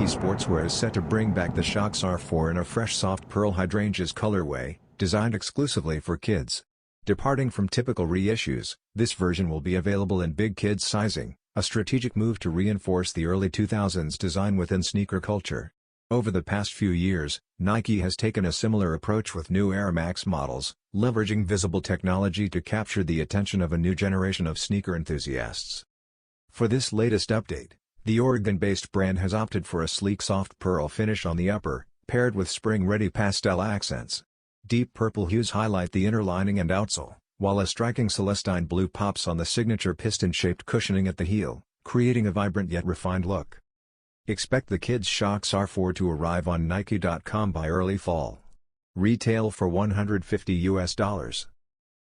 Sportswear is set to bring back the Shox R4 in a fresh soft Pearl Hydrangeas colorway, designed exclusively for kids. Departing from typical reissues, this version will be available in big kids sizing, a strategic move to reinforce the early 2000s design within sneaker culture. Over the past few years, Nike has taken a similar approach with new Air Max models, leveraging visible technology to capture the attention of a new generation of sneaker enthusiasts. For this latest update, the Oregon-based brand has opted for a sleek soft pearl finish on the upper, paired with spring-ready pastel accents. Deep purple hues highlight the inner lining and outsole, while a striking Celestine Blue pops on the signature piston-shaped cushioning at the heel, creating a vibrant yet refined look. Expect the kids' Shox R4 to arrive on Nike.com by early fall. Retail for $150 US.